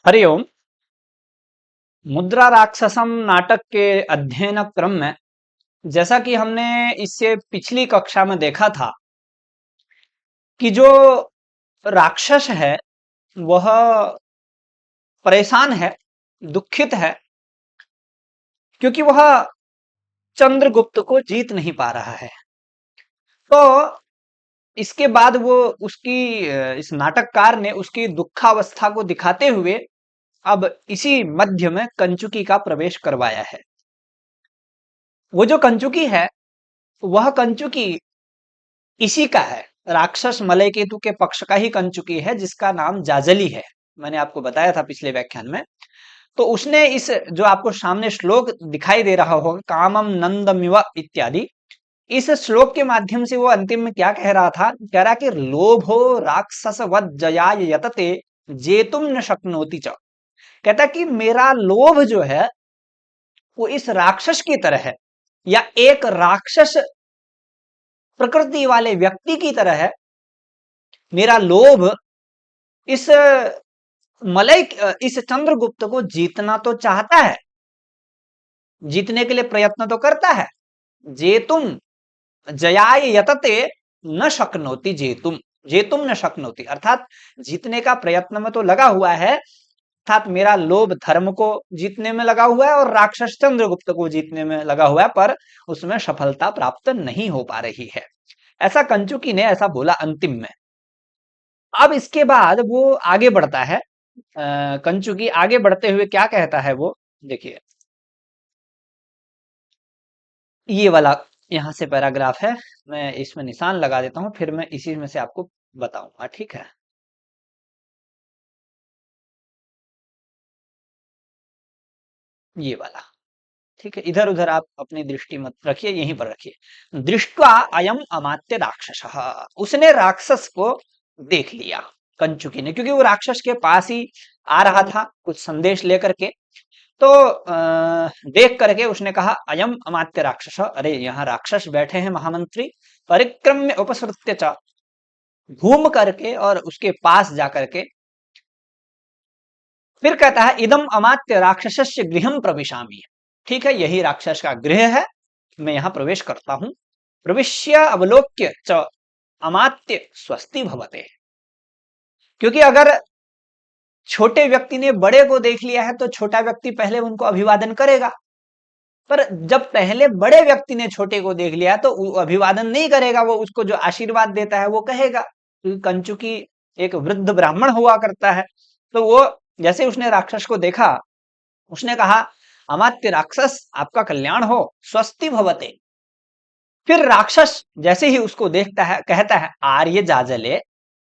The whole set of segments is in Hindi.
हरिओम। मुद्रा राक्षसम नाटक के अध्ययन क्रम में जैसा कि हमने इससे पिछली कक्षा में देखा था कि जो राक्षस है वह परेशान है, दुखित है, क्योंकि वह चंद्रगुप्त को जीत नहीं पा रहा है। तो इसके बाद वो इस नाटककार ने उसकी दुखावस्था को दिखाते हुए अब इसी मध्य में कंचुकी का प्रवेश करवाया है। वो जो कंचुकी है वह कंचुकी इसी का है, राक्षस मलय केतु के पक्ष का ही कंचुकी है, जिसका नाम जाजली है। मैंने आपको बताया था पिछले व्याख्यान में। तो उसने इस जो आपको सामने श्लोक दिखाई दे रहा होगा, कामम नंदमिव इत्यादि, इस श्लोक के माध्यम से वो अंतिम में क्या कह रहा था, कह रहा कि लोभो राक्षस वद जयाय यतते जेतुम न शक्नोति च। कहता कि मेरा लोभ जो है वो इस राक्षस की तरह है, या एक राक्षस प्रकृति वाले व्यक्ति की तरह है। मेरा लोभ इस इस चंद्रगुप्त को जीतना तो चाहता है, जीतने के लिए प्रयत्न तो करता है। जेतुम जयाय यतते न शक्नोति जेतुम, जेतुम न शक्नोति, अर्थात जीतने का प्रयत्न में तो लगा हुआ है, अर्थात मेरा लोभ धर्म को जीतने में लगा हुआ है और राक्षस चंद्रगुप्त को जीतने में लगा हुआ है, पर उसमें सफलता प्राप्त नहीं हो पा रही है। ऐसा कंचुकी ने ऐसा बोला अंतिम में। अब इसके बाद वो आगे बढ़ता है, कंचुकी आगे बढ़ते हुए क्या कहता है वो देखिए, ये वाला यहां से पैराग्राफ है, मैं इसमें निशान लगा देता हूं, फिर मैं इसी में से आपको बताऊंगा, ठीक है। ये वाला, ठीक है। इधर उधर आप अपनी दृष्टि मत रखिए, यहीं पर रखिए। दृष्टवा अयम अमात्य राक्षस, उसने राक्षस को देख लिया कंचुकी ने, क्योंकि वो राक्षस के पास ही आ रहा था कुछ संदेश लेकर के। तो देख करके उसने कहा, अयम अमात्य राक्षस, अरे यहाँ राक्षस बैठे हैं महामंत्री। परिक्रम्य उपसृत्य च, घूम करके और उसके पास जाकर के फिर कहता है, इदम अमात्य राक्षसस्य गृहम प्रविशामि। ठीक है, यही राक्षस का गृह है, मैं यहाँ प्रवेश करता हूं। प्रविश्य अवलोक्य च अमात्य स्वस्ति भवते। क्योंकि अगर छोटे व्यक्ति ने बड़े को देख लिया है तो छोटा व्यक्ति पहले उनको अभिवादन करेगा, पर जब पहले बड़े व्यक्ति ने छोटे को देख लिया तो वो अभिवादन नहीं करेगा, वो उसको जो आशीर्वाद देता है वो कहेगा। क्योंकि कंचुकी एक वृद्ध ब्राह्मण हुआ करता है। तो वो जैसे उसने राक्षस को देखा, उसने कहा, अमात्य राक्षस आपका कल्याण हो, स्वस्ति भवते। फिर राक्षस जैसे ही उसको देखता है कहता है, आर्य जाजले।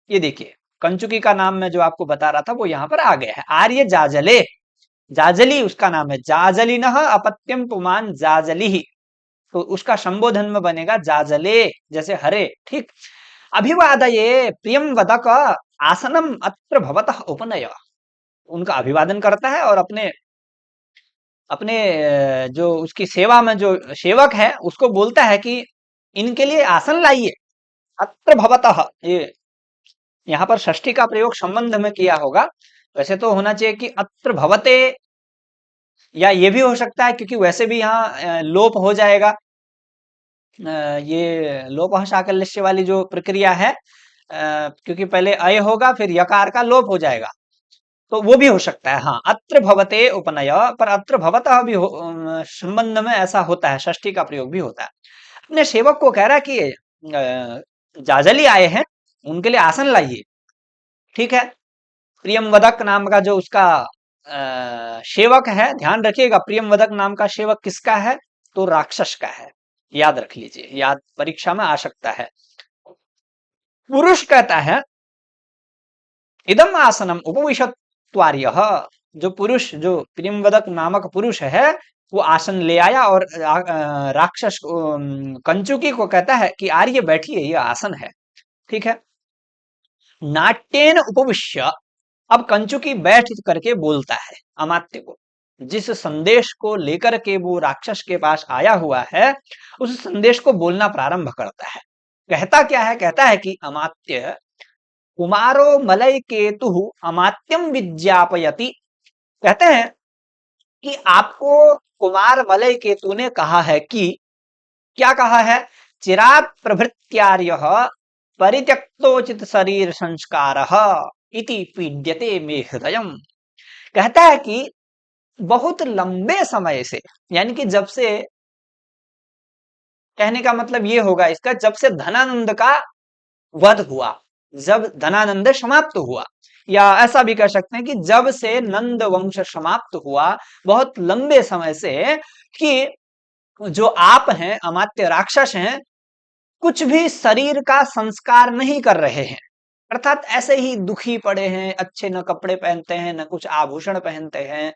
ये देखिए, कंचुकी का नाम मैं जो आपको बता रहा था वो यहाँ पर आ गया है, आर्य जाजले। जाजली उसका नाम है, जाजलिनः अपत्यम पुमान जाजली, तो उसका संबोधन में बनेगा जाजले, जैसे हरे, ठीक। अभिवादये प्रियम वदक आसनम अत्र भवतः उपनय। उनका अभिवादन करता है और अपने अपने जो उसकी सेवा में जो सेवक है उसको बोलता है कि इनके लिए आसन लाइए। अत्र भवतः, ये यहाँ पर षष्ठी का प्रयोग संबंध में किया होगा, वैसे तो होना चाहिए कि अत्र भवते, या ये भी हो सकता है क्योंकि वैसे भी यहाँ लोप हो जाएगा। ये लोप शाकल्यस्य वाली जो प्रक्रिया है, क्योंकि पहले अय होगा फिर यकार का लोप हो जाएगा, तो वो भी हो सकता है। हाँ, अत्र भवते उपनय, पर अत्र भवतः भी संबंध में ऐसा होता है, षष्ठी का प्रयोग भी होता है। अपने सेवक को कह रहा है कि जाजली आए हैं, उनके लिए आसन लाइए, ठीक है। प्रियमवदक नाम का जो उसका सेवक है, ध्यान रखिएगा, प्रियमवदक नाम का सेवक किसका है, तो राक्षस का है, याद रख लीजिए, याद परीक्षा में आ सकता है। पुरुष कहता है, इदम आसनम उपविशत्वार्यः, जो पुरुष, जो प्रियमवदक नामक पुरुष है, वो आसन ले आया और राक्षस कंचुकी को कहता है कि आर्य बैठिए, यह आसन है, ठीक है। नाट्येन उपविश्य, अब कंचुकी बैठ करके बोलता है अमात्य को, जिस संदेश को लेकर के वो राक्षस के पास आया हुआ है उस संदेश को बोलना प्रारंभ करता है। कहता क्या है, कहता है कि अमात्य कुमारो मलय केतु अमात्यम विज्ञापयति कहते हैं कि आपको कुमार मलय केतु ने कहा है कि, क्या कहा है, चिरात प्रभृत्यार्य परित्यक्तोचित शरीर संस्कार इति पीड्यते मे हृदयम। कहता है कि बहुत लंबे समय से, यानी कि जब से, कहने का मतलब ये होगा इसका, जब से धनानंद का वध हुआ, जब धनानंद समाप्त हुआ, या ऐसा भी कह सकते हैं कि जब से नंद वंश समाप्त हुआ, बहुत लंबे समय से, कि जो आप हैं, अमात्य राक्षस हैं, कुछ भी शरीर का संस्कार नहीं कर रहे हैं, अर्थात ऐसे ही दुखी पड़े हैं, अच्छे न कपड़े पहनते हैं, न कुछ आभूषण पहनते हैं,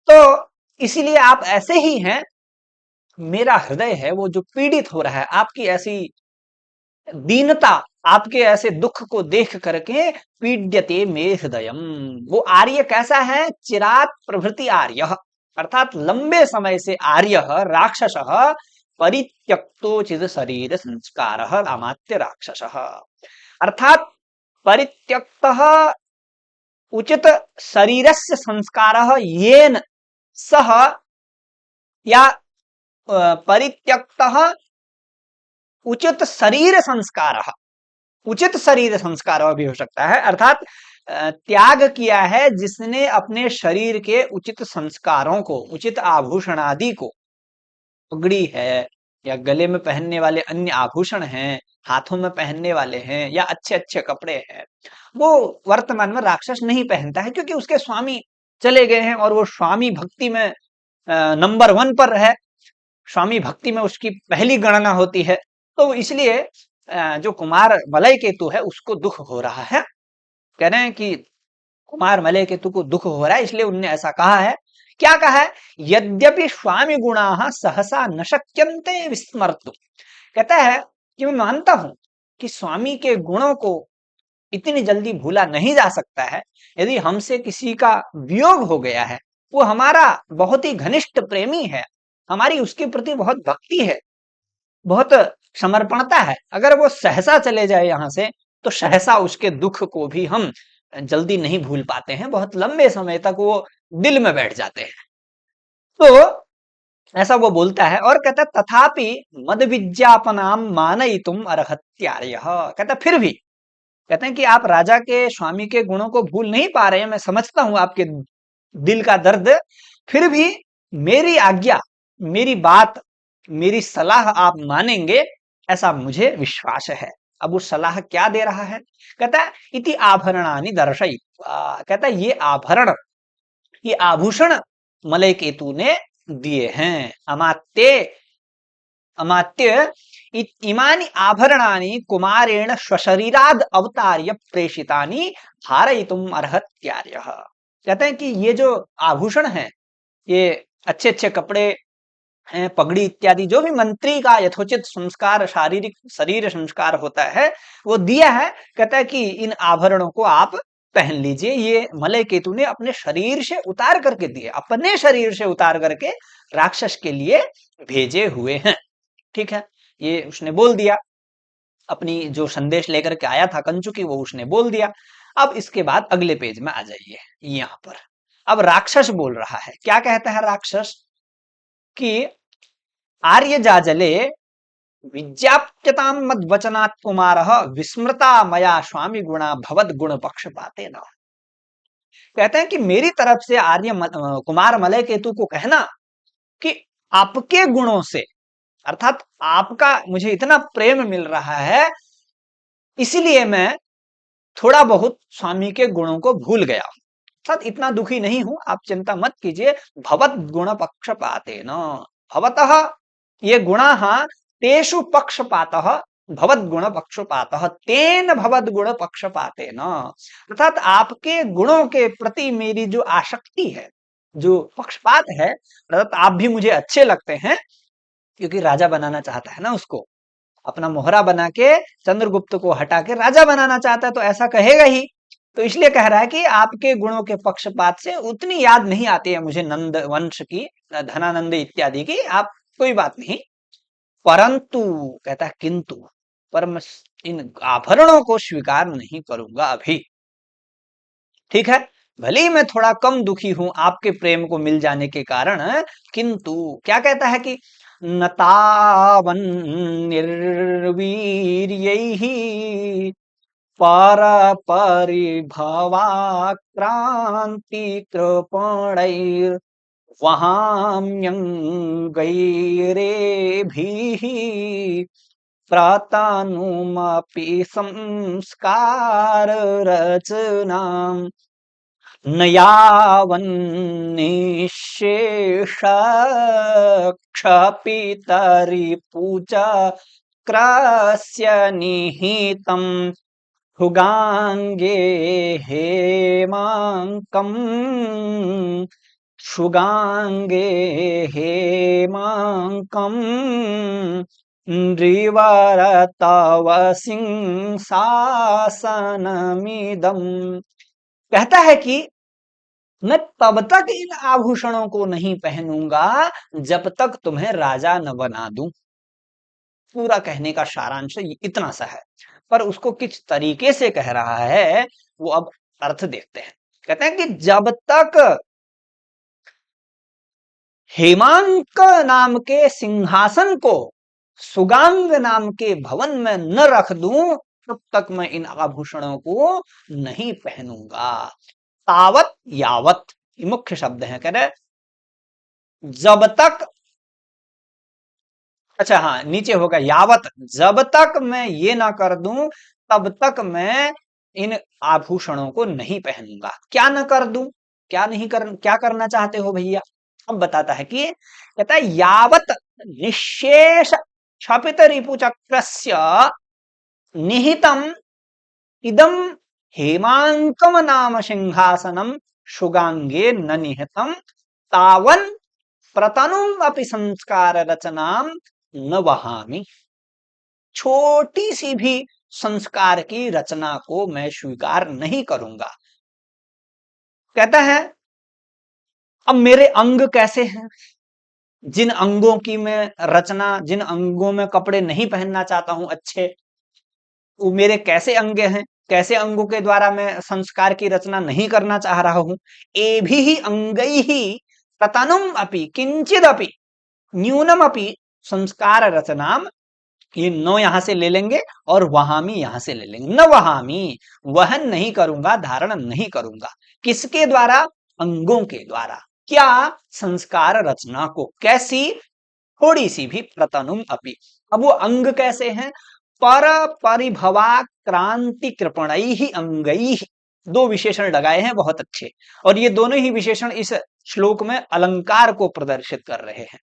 तो इसीलिए आप ऐसे ही हैं। मेरा हृदय है वो जो पीड़ित हो रहा है, आपकी ऐसी दीनता, आपके ऐसे दुख को देख करके, पीड्यते मे हृदयम। वो आर्य कैसा है, चिरात प्रभृति आर्य, अर्थात लंबे समय से आर्य राक्षस, परित्यक्तोचित शरीर संस्कार अमात्य राक्षस, अर्थात परित्यक्त उचित शरीरस्य संस्कारः येन सह, या परित्यक्तः उचित शरीर संस्कारः, उचित शरीर संस्कार भी हो सकता है, अर्थात त्याग किया है जिसने अपने शरीर के उचित संस्कारों को, उचित आभूषण आदि को, पगड़ी है या गले में पहनने वाले अन्य आभूषण हैं, हाथों में पहनने वाले हैं, या अच्छे अच्छे कपड़े हैं, वो वर्तमान में राक्षस नहीं पहनता है, क्योंकि उसके स्वामी चले गए हैं और वो स्वामी भक्ति में नंबर 1 पर है, स्वामी भक्ति में उसकी पहली गणना होती है। तो इसलिए जो कुमार मलय केतु है उसको दुख हो रहा है, कह रहे हैं कि कुमार मलय केतु को दुख हो रहा है, इसलिए उनने ऐसा कहा है। क्या कहा है, यद्यपि स्वामी गुणा सहसा न शक्यन्ते विस्मर्तुं। कहता है कि मैं मानता हूं कि स्वामी के गुणों को इतनी जल्दी भूला नहीं जा सकता है। यदि हमसे किसी का वियोग हो गया है, वो हमारा बहुत ही घनिष्ठ प्रेमी है, हमारी उसके प्रति बहुत भक्ति है, बहुत समर्पणता है, अगर वो सहसा चले जाए यहाँ से, तो सहसा उसके दुख को भी हम जल्दी नहीं भूल पाते हैं, बहुत लंबे समय तक वो दिल में बैठ जाते हैं। तो ऐसा वो बोलता है, और कहता है तथापि मद विज्ञापनाम मानयितुम अर्हत्यार्यः। कहता फिर भी, कहते हैं कि आप राजा के स्वामी के गुणों को भूल नहीं पा रहे हैं, मैं समझता हूं आपके दिल का दर्द, फिर भी मेरी आज्ञा, मेरी बात, मेरी सलाह आप मानेंगे, ऐसा मुझे विश्वास है। अब वो सलाह क्या दे रहा है, कहता है इति आभरणानि दर्शयित्वा। कहता है ये आभरण, ये आभूषण मलय केतु ने दिए हैं। अमात्य इमानि आभरणानि कुमारेण स्वशरीराद अवतार्य प्रेषितानि धारयितुम अर्हत्यार्यः। कहते हैं कि ये जो आभूषण हैं, ये अच्छे अच्छे कपड़े हैं, पगड़ी इत्यादि, जो भी मंत्री का यथोचित संस्कार, शारीरिक शरीर संस्कार होता है, वो दिया है। कहता है कि इन आभरणों को आप पहन लीजिए। ये मलय केतु ने अपने शरीर से उतार करके दिए, अपने शरीर से उतार करके राक्षस के लिए भेजे हुए हैं। ठीक है, ये उसने बोल दिया, अपनी जो संदेश लेकर के आया था कंचुकी, वो उसने बोल दिया। अब इसके बाद अगले पेज में आ जाइए, यहां पर अब राक्षस बोल रहा है। क्या कहता है राक्षस कि आर्य जाजले विज्ञाप्यताम मद वचनात् कुमारः विस्मृता मया स्वामी गुणा भवद गुण पक्षपातेन। कहते हैं कि मेरी तरफ से कुमार मलय केतु को कहना कि आपके गुणों से, अर्थात आपका मुझे इतना प्रेम मिल रहा है, इसीलिए मैं थोड़ा बहुत स्वामी के गुणों को भूल गया, अर्थात इतना दुखी नहीं हूं, आप चिंता मत कीजिए। भवत गुण पक्षपातेन, भवतः ये गुणाः तेषु पक्षपातः, भवत गुण पक्षपातः तेन भवत गुण पक्षपातेन, अर्थात आपके गुणों के प्रति मेरी जो आसक्ति है, जो पक्षपात है, अर्थात आप भी मुझे अच्छे लगते हैं, क्योंकि राजा बनाना चाहता है ना उसको, अपना मोहरा बना के चंद्रगुप्त को हटा के राजा बनाना चाहता है, तो ऐसा कहेगा ही। तो इसलिए कह रहा है कि आपके गुणों के पक्षपात से उतनी याद नहीं आती है मुझे नंद वंश की, धनानंद इत्यादि की, आप कोई बात नहीं। परंतु कहता है किंतु, पर मैं इन आभरणों को स्वीकार नहीं करूंगा अभी। ठीक है, भले ही मैं थोड़ा कम दुखी हूं आपके प्रेम को मिल जाने के कारण, किंतु क्या कहता है कि नतावन निर्वीर्यैः पर परिभवाक्रांति कृपणैर् वहाम्यङ्गैरेभिः प्रातानुमपि संस्कार रचनाम् न यावन्निःशेष क्षपितरिपुच क्रस्य निहितं हुगाङ्गे हेमाङ्कम् शुगाङ्गे हेमाङ्कम् नृवर तव सिंहासनमिदम्। कहता है कि मैं तब तक इन आभूषणों को नहीं पहनूंगा जब तक तुम्हें राजा न बना दूं। पूरा कहने का सारांश इतना सा है, पर उसको किस तरीके से कह रहा है वो अब अर्थ देखते हैं। कहते हैं कि जब तक हेमांक नाम के सिंहासन को सुगांग नाम के भवन में न रख दूं तब तक मैं इन आभूषणों को नहीं पहनूंगा। तावत यावत ये मुख्य शब्द है। कह रहे जब तक, अच्छा हाँ नीचे होगा यावत, जब तक मैं ये ना कर दूं तब तक मैं इन आभूषणों को नहीं पहनूंगा। क्या ना कर दूं, क्या नहीं कर, क्या करना चाहते हो भैया? अब बताता है कि कहता है यावत निशेष क्षपित रिपुचक्रस्य निहितम इदम हेमांकम नाम सिंहासनम शुगांगे न निहितम तावन प्रतनुम अपि संस्कार रचनाम न वहामि। छोटी सी भी संस्कार की रचना को मैं स्वीकार नहीं करूंगा। कहता है अब मेरे अंग कैसे हैं, जिन अंगों की मैं रचना, जिन अंगों में कपड़े नहीं पहनना चाहता हूं अच्छे, वो मेरे कैसे अंग हैं, कैसे अंगों के द्वारा मैं संस्कार की रचना नहीं करना चाह रहा हूं। एभिः अंगैः प्रतनुम अपि किंचिदपि न्यूनम अपि संस्कार रचनाम, ये नो यहां से ले लेंगे और वहामी यहां से ले लेंगे। न वहामी, वहन नहीं करूंगा, धारण नहीं करूंगा। किसके द्वारा? अंगों के द्वारा। क्या? संस्कार रचना को। कैसी? थोड़ी सी भी। प्रतनुम अपि, अब वो अंग कैसे हैं? पर परिभवा क्रांति कृपणैः अंगैः, दो विशेषण लगाए हैं बहुत अच्छे, और ये दोनों ही विशेषण इस श्लोक में अलंकार को प्रदर्शित कर रहे हैं।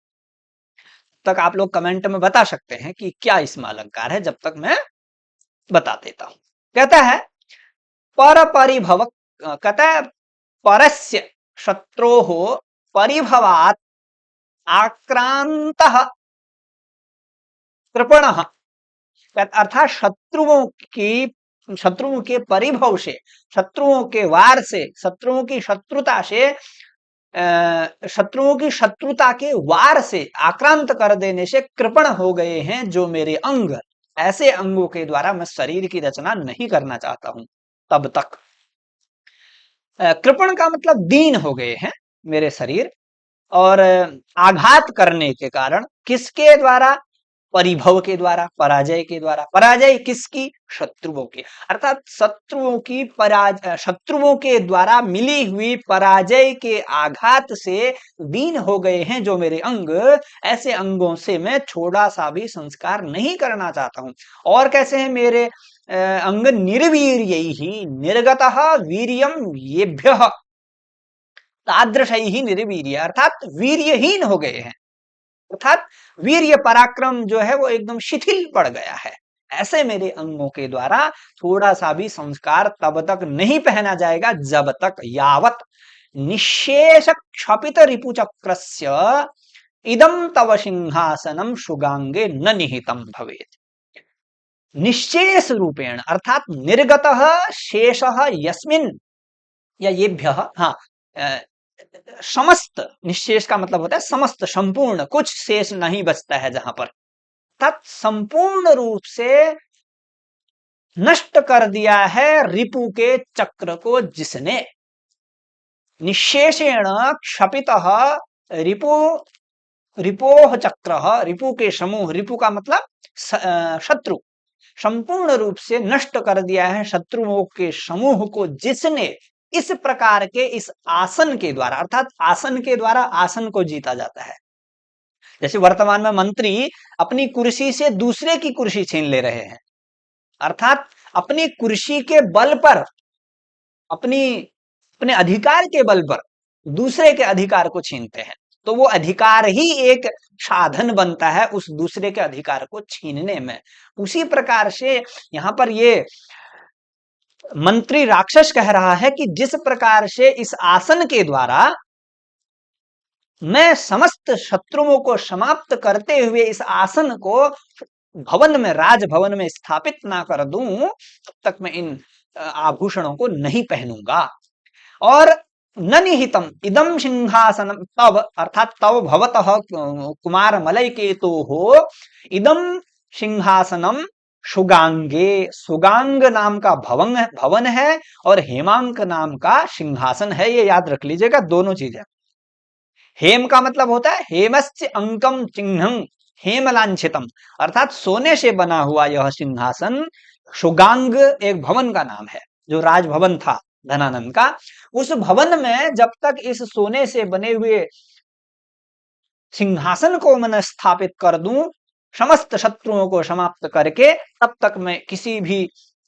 तक आप लोग कमेंट में बता सकते हैं कि क्या इसमें अलंकार है, जब तक मैं बता देता हूं। कहता है पर परिभव, कहता है परस्य शत्रोः परिभवात् आक्रांतः कृपणः, अर्थात शत्रुओं के परिभव से, शत्रुओं के वार से, शत्रुओं की शत्रुता से, शत्रुओं की शत्रुता के वार से आक्रांत कर देने से कृपण हो गए हैं जो मेरे अंग। ऐसे अंगों के द्वारा मैं शरीर की रचना नहीं करना चाहता हूं तब तक। कृपण का मतलब दीन हो गए हैं मेरे शरीर, और आघात करने के कारण। किसके द्वारा? परिभव के द्वारा, पराजय के द्वारा। पराजय किसकी? शत्रुओं की। अर्थात शत्रुओं के द्वारा मिली हुई पराजय के आघात से दीन हो गए हैं जो मेरे अंग। ऐसे अंगों से मैं थोड़ा सा भी संस्कार नहीं करना चाहता हूं। और कैसे हैं मेरे अंग? निर्वीर्यैः निर्गतः वीर्यम येभ्यः तादृशैः निर्वीर्य, अर्थात वीर्यहीन हो गए हैं, अर्थात वीर्य पराक्रम जो है वो एकदम शिथिल पड़ गया है। ऐसे मेरे अंगों के द्वारा थोड़ा सा भी संस्कार तब तक नहीं पहना जाएगा जब तक यावत निशेष क्षपित रिपुचक्रस्य इदम तव सिंहासनम शुगांगे न निहितम भवेत्। निश्चेष रूपेण, अर्थात निर्गतः शेषः यस्मिन् या येभ्यः, हाँ समस्त, निशेष का मतलब होता है समस्त, संपूर्ण, कुछ शेष नहीं बचता है जहां पर, अर्थात संपूर्ण रूप से नष्ट कर दिया है रिपु के चक्र को जिसने। निशेषेण क्षपितः रिपु रिपोह चक्र, रिपु के समूह, रिपु का मतलब शत्रु, संपूर्ण रूप से नष्ट कर दिया है शत्रुओं के समूह को जिसने इस प्रकार के इस आसन के द्वारा, अर्थात आसन के द्वारा आसन को जीता जाता है। जैसे वर्तमान में मंत्री अपनी कुर्सी से दूसरे की कुर्सी छीन ले रहे हैं, अर्थात अपनी कुर्सी के बल पर, अपने अधिकार के बल पर दूसरे के अधिकार को छीनते हैं, तो वो अधिकार ही एक साधन बनता है उस दूसरे के अधिकार को छीनने में। उसी प्रकार से यहां पर ये मंत्री राक्षस कह रहा है कि जिस प्रकार से इस आसन के द्वारा मैं समस्त शत्रुओं को समाप्त करते हुए इस आसन को भवन में, राजभवन में स्थापित ना कर दूं, तब तक मैं इन आभूषणों को नहीं पहनूंगा। और न निहितम इदम सिंहासनम तब, अर्थात तब भवतः कुमार मलय केतु हो इदम सिंहासनम सुगांगे, सुगांग नाम का भवन है और हेमांक नाम का सिंहासन है। ये याद रख लीजिएगा, दोनों चीजें। हेम का मतलब होता है हेमस्य अंकम चिन्हं हेमलांछितम, अर्थात सोने से बना हुआ यह सिंहासन। सुगांग एक भवन का नाम है जो राजभवन था धनानंद का। उस भवन में जब तक इस सोने से बने हुए सिंहासन को मैं स्थापित कर दूं, समस्त शत्रुओं को समाप्त करके, तब तक मैं किसी भी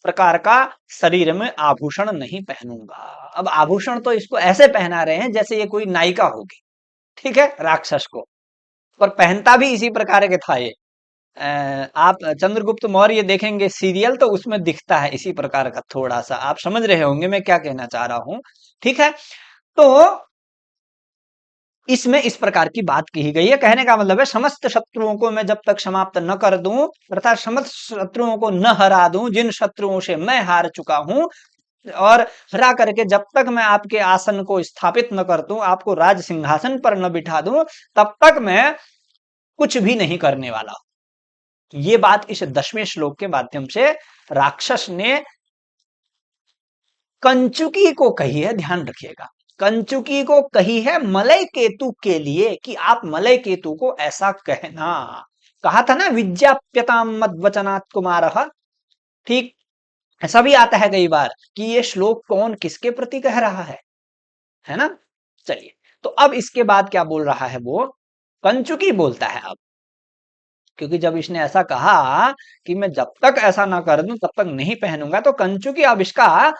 प्रकार का शरीर में आभूषण नहीं पहनूंगा। अब आभूषण तो इसको ऐसे पहना रहे हैं जैसे ये कोई नायिका होगी, ठीक है, राक्षस को, पर पहनता भी इसी प्रकार के था ये। आप चंद्रगुप्त मौर्य देखेंगे सीरियल तो उसमें दिखता है इसी प्रकार का, थोड़ा सा आप समझ रहे होंगे मैं क्या कहना चाह रहा हूं, ठीक है। तो इसमें इस प्रकार की बात कही गई है। कहने का मतलब है समस्त शत्रुओं को मैं जब तक समाप्त न कर दूं, अर्थात समस्त शत्रुओं को न हरा दूं जिन शत्रुओं से मैं हार चुका हूं, और हरा करके जब तक मैं आपके आसन को स्थापित न कर दूं, आपको राज सिंहासन पर न बिठा दूं, तब तक मैं कुछ भी नहीं करने वाला। ये बात इस 10वें श्लोक के माध्यम से राक्षस ने कंचुकी को कही है, ध्यान रखिएगा। कंचुकी को कही है मलय केतु के लिए कि आप मलय केतु को ऐसा कहना। कहा था ना विज्ञाप्यताम मद्वचनात् कुमारः, ठीक ऐसा भी आता है कई बार कि ये श्लोक कौन किसके प्रति कह रहा है ना। चलिए, तो अब इसके बाद क्या बोल रहा है, वो कंचुकी बोलता है अब, क्योंकि जब इसने ऐसा कहा कि मैं जब तक ऐसा ना कर दूं तब तक नहीं पहनूंगा, तो कंचुकी अब इसका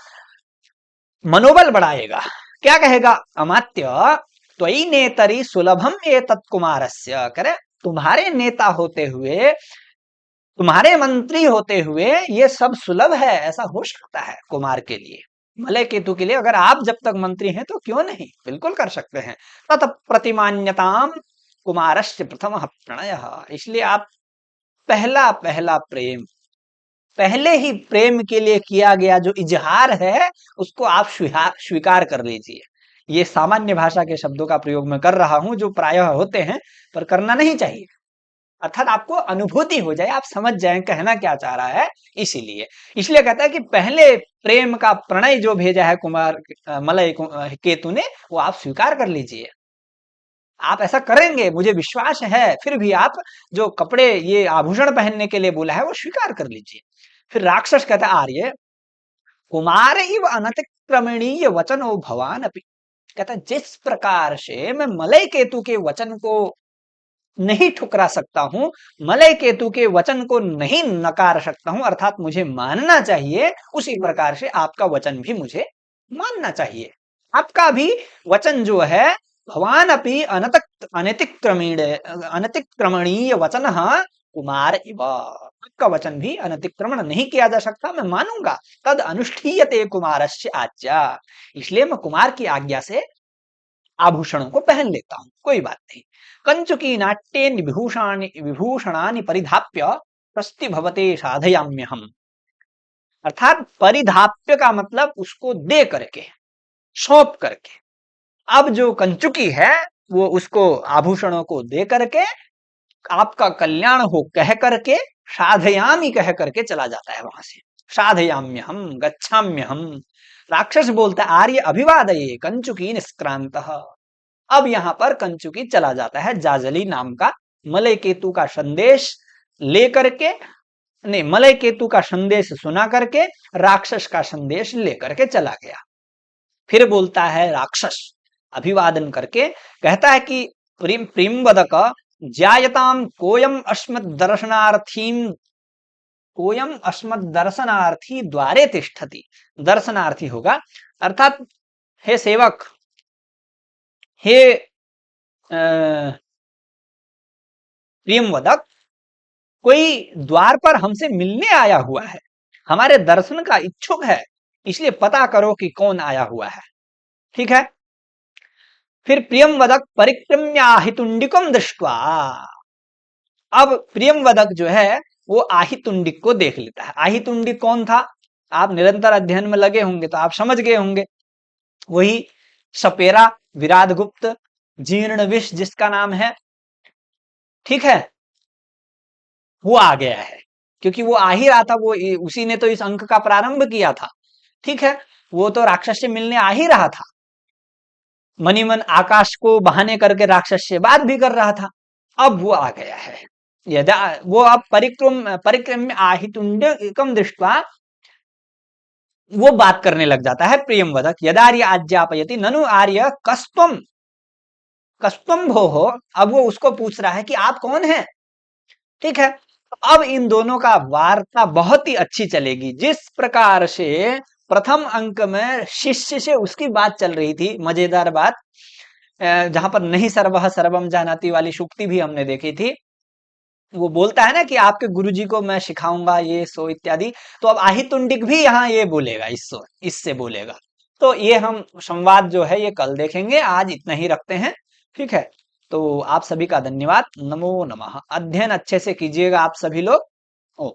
मनोबल बढ़ाएगा। क्या कहेगा, अमात्य त्वयि नेतरी सुलभम एतत् कुमारस्य, करे तुम्हारे नेता होते हुए, तुम्हारे मंत्री होते हुए ये सब सुलभ है, ऐसा हो सकता है कुमार के लिए, मलय केतु के लिए। अगर आप जब तक मंत्री हैं तो क्यों नहीं, बिल्कुल कर सकते हैं। तत प्रतिमान्यताम कुमारस्य प्रथम प्रणय, इसलिए आप पहला प्रेम, पहले ही प्रेम के लिए किया गया जो इजहार है उसको आप स्वीकार कर लीजिए। ये सामान्य भाषा के शब्दों का प्रयोग मैं कर रहा हूं जो प्रायः होते हैं, पर करना नहीं चाहिए, अर्थात आपको अनुभूति हो जाए, आप समझ जाएं कहना क्या चाह रहा है। इसलिए कहता है कि पहले प्रेम का प्रणय जो भेजा है कुमार मलय केतु ने, वो आप स्वीकार कर लीजिए। आप ऐसा करेंगे मुझे विश्वास है, फिर भी आप जो कपड़े ये आभूषण पहनने के लिए बोला है वो स्वीकार कर लीजिए। फिर राक्षस कहता है आर्य कुमार इव अनतिक्रमणीय वचनो भवान अपि, कहता है जिस प्रकार से मैं मलय केतु के वचन को नहीं ठुकरा सकता हूं, मलय केतु के वचन को नहीं नकार सकता हूं, अर्थात मुझे मानना चाहिए, उसी प्रकार से आपका वचन भी मुझे मानना चाहिए। आपका भी वचन जो है भवान अपि अनतिक्रमणीय वचन कुमार इव, आपका वचन भी अनतिक्रमण नहीं किया जा सकता, मैं मानूंगा। तद अनुष्ठीयते कुमारस्य आज्ञा, इसलिए मैं कुमार की आज्ञा से आभूषणों को पहन लेता हूं, कोई बात नहीं। कंचुकी नाट्ये विभूषणानि परिधाप्य प्रस्ति भवते साधयाम्यहम्, अर्थात परिधाप्य का मतलब उसको दे करके, सौंप करके। अब जो कंचुकी है वो उसको आभूषणों को दे करके आपका कल्याण हो कह करके, साधयामी कह करके चला जाता है वहां से। साधयाम्यहम् गच्छाम्यहम्, राक्षस बोलता है आर्य अभिवादये कंचुकी निष्क्रांत। अब यहाँ पर कंचुकी चला जाता है जाजली नाम का मलय केतु का संदेश लेकर के, नहीं मलय केतु का संदेश सुना करके राक्षस का संदेश लेकर के चला गया। फिर बोलता है राक्षस अभिवादन करके, कहता है कि प्रीमवदक जायताम कोयम अस्मत् दर्शनार्थी द्वारे तिष्ठति। दर्शनार्थी होगा अर्थात हे सेवक, हे प्रियमवदक, कोई द्वार पर हमसे मिलने आया हुआ है, हमारे दर्शन का इच्छुक है, इसलिए पता करो कि कौन आया हुआ है। ठीक है। फिर प्रियमवदक परिक्रम्य आहितुंडिकम दृष्ट्वा, अब प्रियमवदक जो है वो आहितुंडिक को देख लेता है। आहितुंडिक कौन था? आप निरंतर अध्ययन में लगे होंगे तो आप समझ गए होंगे, वही सपेरा विराट गुप्त जीर्ण विष जिसका नाम है। ठीक है, वो आ गया है, क्योंकि वो आ ही रहा था, वो उसी ने तो इस अंक का प्रारंभ किया था। ठीक है, वो तो राक्षस से मिलने आ ही रहा था, मनी मन आकाश को बहाने करके राक्षस से बात भी कर रहा था। अब वो आ गया है, यदा वो अब परिक्रम्य आहितुंडिकम दृष्ट्वा वो बात करने लग जाता है प्रियमवदक, यदार्य आज्ञापयति ननु आर्य कस्त्वम भोः। अब वो उसको पूछ रहा है कि आप कौन हैं। ठीक है, अब इन दोनों का वार्ता बहुत ही अच्छी चलेगी। जिस प्रकार से प्रथम अंक में शिष्य से उसकी बात चल रही थी, मजेदार बात, जहां पर नहीं सर्वः सर्वम जानाति वाली सूक्ति भी हमने देखी थी। वो बोलता है ना कि आपके गुरुजी को मैं सिखाऊंगा ये सो इत्यादि, तो अब आहितुंडिक भी यहाँ ये बोलेगा, इससे बोलेगा। तो ये हम संवाद जो है ये कल देखेंगे, आज इतना ही रखते हैं। ठीक है, तो आप सभी का धन्यवाद। नमो नमः। अध्ययन अच्छे से कीजिएगा आप सभी लोग। ओ